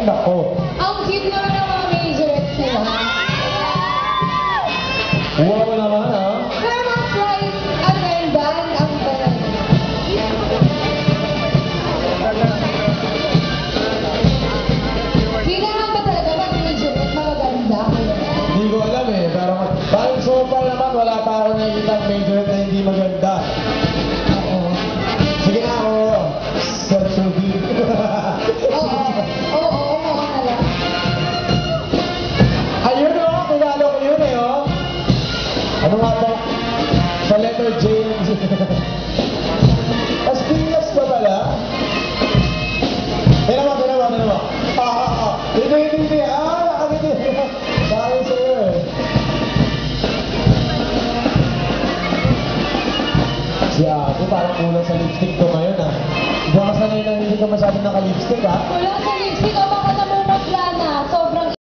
nako. Ang cute naman ng mga majorette nila. Wow naman, ha? Pero mga flight attendant ang talaga. Kailangan ba talaga ng majorette magaganda? Hindi ko alam eh, pero parang so far naman wala pa ako nakikita ang majorette na hindi maganda. Oo. Sige na ako, Sir Shubi. Oo. Oo, mukha na lang. Ayun o, kilala ko yun eh o. Ano nga ba? Sa letter J. Aspilias ba pala? Tinawa. Hindi. Nakakiti. Sabi sa'yo eh. Si Ate, parang kulang sa lipstick ko ngayon ah. Hindi ako sanay na hindi ka masyadong naka-lipstick ah. Wala sa